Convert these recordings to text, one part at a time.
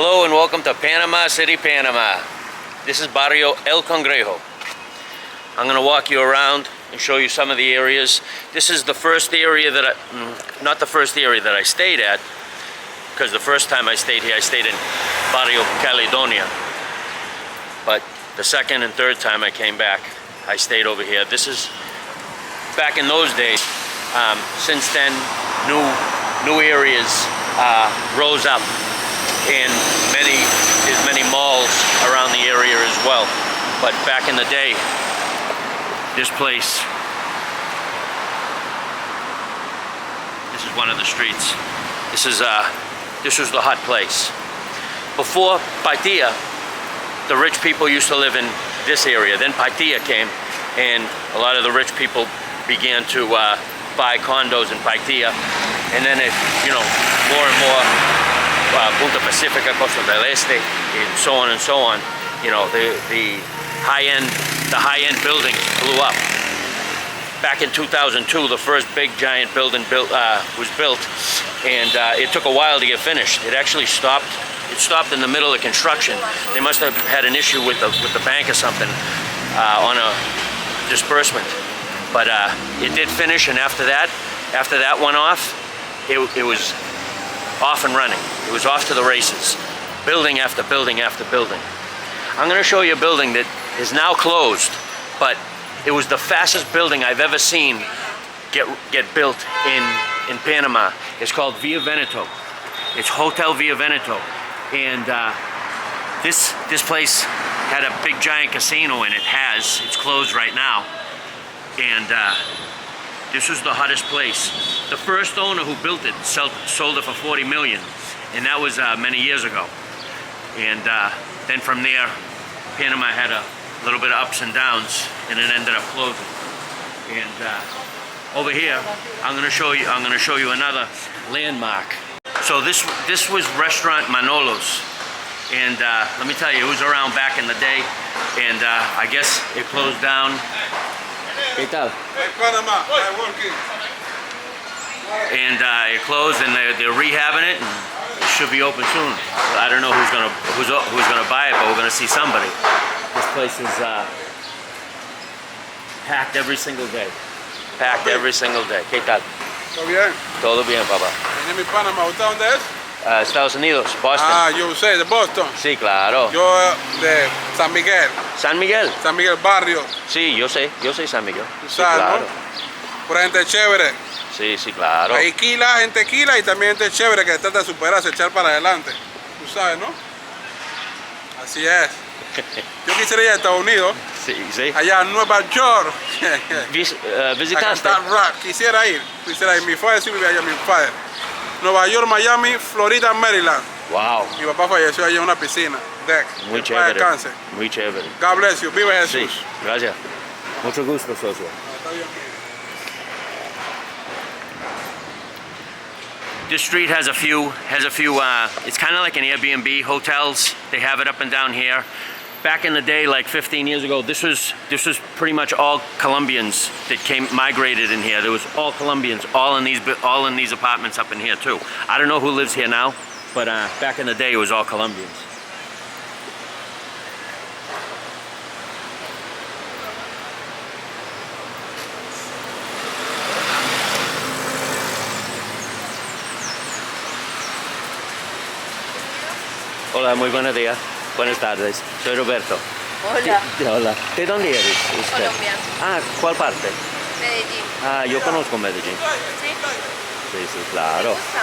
Hello and welcome to Panama City, Panama. This is Barrio El Congrejo. I'm going to walk you around and show you some of the areas. This is the first area that not the first area that I stayed at, because the first time I stayed here I stayed in Barrio Caledonia. But the second and third time I came back, I stayed over here. This is back in those days. Since then, new areas rose up, and there's many malls around the area as well. But back in the day, this place, this is one of the streets. This was the hot place. Before Paitilla, the rich people used to live in this area. Then Paitilla came, and a lot of the rich people began to buy condos in Paitilla, and then it, more and more Punta Pacifica, Costa del Este, and so on and so on. The high-end buildings blew up. Back in 2002, the first big giant building was built, and it took a while to get finished. It actually stopped. It stopped in the middle of construction. They must have had an issue with the bank or something on a disbursement. But it did finish, and after that went off, it was off and running. It was off to the races, building after building after building. I'm going to show you a building that is now closed, but it was the fastest building I've ever seen get built in Panama. It's called Via Venetto. It's Hotel Via Venetto, and this place had a big giant casino in it. It's closed right now, and this was the hottest place. The first owner who built it sold it for 40 million, and that was many years ago. And then from there, Panama had a little bit of ups and downs, and it ended up closing. And over here, I'm going to show you another landmark. So this was Restaurant Manolo's, and let me tell you, it was around back in the day, and I guess it closed down. ¿Qué tal? Panama, I'm working. And it closed, and they're rehabbing it, and it should be open soon. I don't know who's gonna buy it, but we're gonna see somebody. This place is packed every single day. Packed every single day. ¿Qué tal? ¿Todo bien? Todo bien, papá. ¿En mi Panamá? ¿Usted dónde es? Estados Unidos, Boston. Ah, yo sé, de Boston. Sí, claro. Yo de San Miguel. ¿San Miguel? San Miguel Barrio. Sí, yo sé San Miguel. Tú Sí, sabes, claro. ¿no? Pura gente chévere. Sí, claro. Hay gente quila y también gente chévere que trata de superarse, echar para adelante. Tú sabes, ¿no? Así es. Yo quisiera ir a Estados Unidos. Sí. Allá en Nueva York. ¿Visitaste? A cantar rap. Quisiera ir. Mi padre sí vivía allá, mi padre. Nueva York, Miami, Florida, Maryland. Wow. Mi papá falleció allá en una piscina. Deck. Muy chévere. chévere. Muy chévere. God bless you. Viva Jesús. Sí, gracias. Mucho gusto, socio. Está bien. This street has a few, it's kind of like an Airbnb hotels. They have it up and down here. Back in the day, like 15 years ago, this was pretty much all Colombians that migrated in here. There was all Colombians, all in these apartments up in here too. I don't know who lives here now, but back in the day, it was all Colombians. Hola, muy buenos días. Buenas tardes. Soy Roberto. Hola. Hola. ¿De dónde eres usted? Colombia. Ah, ¿cuál parte? Medellín. Ah, yo conozco Medellín. ¿Sí? Sí, claro. ¿Te gusta?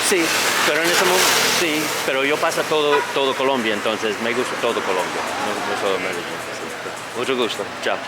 Sí, pero en ese momento, sí, pero yo paso todo Colombia, entonces me gusta todo Colombia, no solo Medellín. Sí. Mucho gusto. Chao.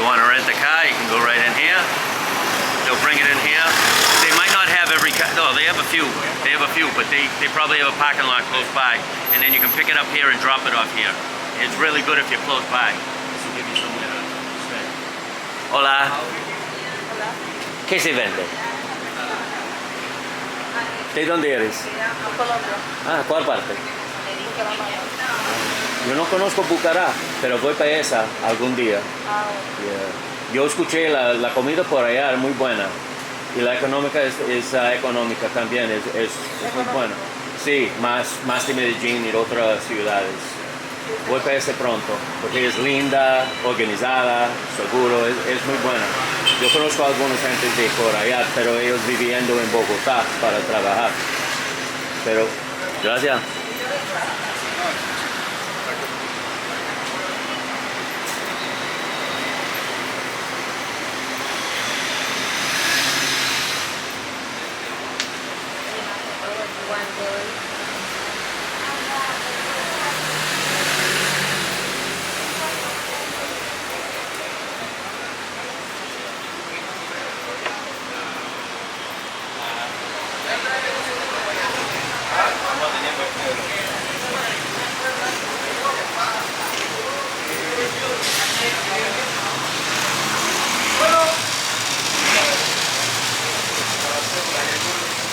You want to rent a car, you can go right in here. They'll bring it in here. They might not have every car. No, they have a few. They have a few, but they probably have a parking lot close by. And then you can pick it up here and drop it off here. It's really good if you're close by. This will give you somewhere to stay. Hola. ¿Qué se vende? ¿De dónde eres? Colombia. Ah, ¿cuál parte? Yo no conozco Bucará, pero voy para esa algún día. Yeah. Yo escuché la comida por allá, es muy buena. Y la económica es económica también, es muy buena. Sí, más de Medellín y de otras ciudades. Voy para ese pronto, porque es linda, organizada, seguro, es muy buena. Yo conozco a algunos gente de por allá, pero ellos viviendo en Bogotá para trabajar. Pero, gracias.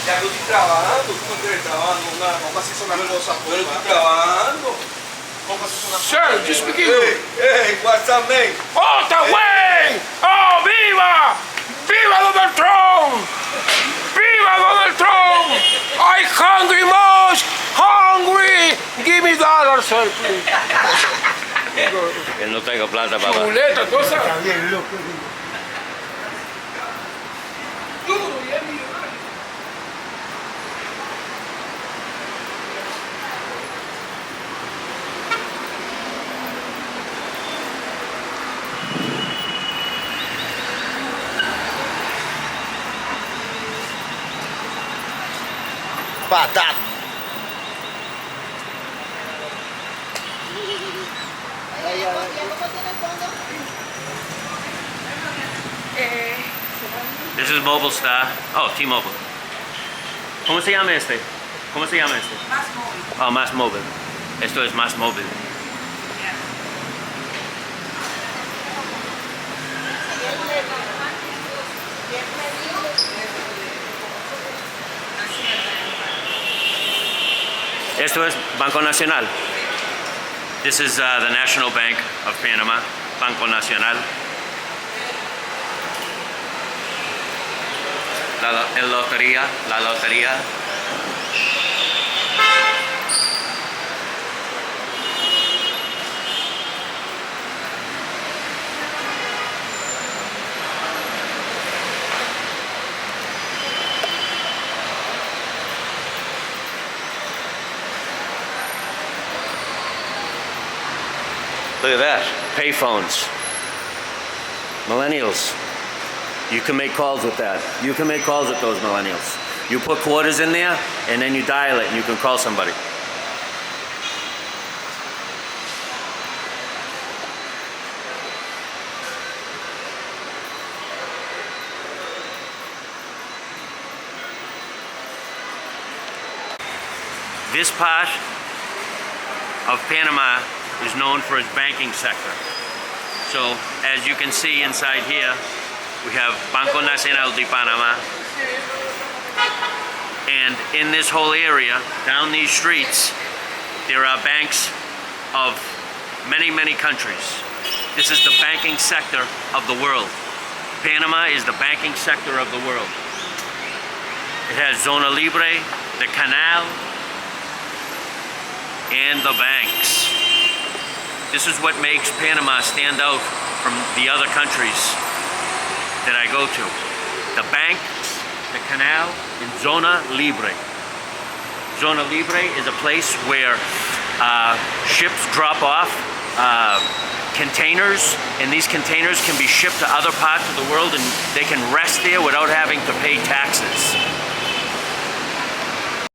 Ya yo estoy trabajando, tú no quieres trabajando, vamos a hacer una cosa. Pero estoy trabajando. Sir, just speak English. Hey, what's up, man? ¡Otra way! ¡Oh, viva! ¡Viva Donald Trump! ¡Viva Donald Trump! I hungry much! Hungry! Give me dollars, sir, please. Que no tengo plata, papá. Chuleta, cosa. Batata. This is Mobile Star. Oh, T-Mobile. ¿Cómo se llama este? ¿Cómo se llama este? Más móvil. Oh, Más Móvil. Esto es Más Móvil. Esto es Banco Nacional. This is the National Bank of Panama, Banco Nacional. La lotería. Look at that, payphones. Millennials. You can make calls with that. You can make calls with those millennials. You put quarters in there, and then you dial it, and you can call somebody. This part of Panama is known for its banking sector. So, as you can see inside here, we have Banco Nacional de Panama. And in this whole area, down these streets, there are banks of many, many countries. This is the banking sector of the world. Panama is the banking sector of the world. It has Zona Libre, the canal, and the banks. This is what makes Panama stand out from the other countries that I go to. The bank, the canal, and Zona Libre. Zona Libre is a place where ships drop off containers, and these containers can be shipped to other parts of the world, and they can rest there without having to pay taxes.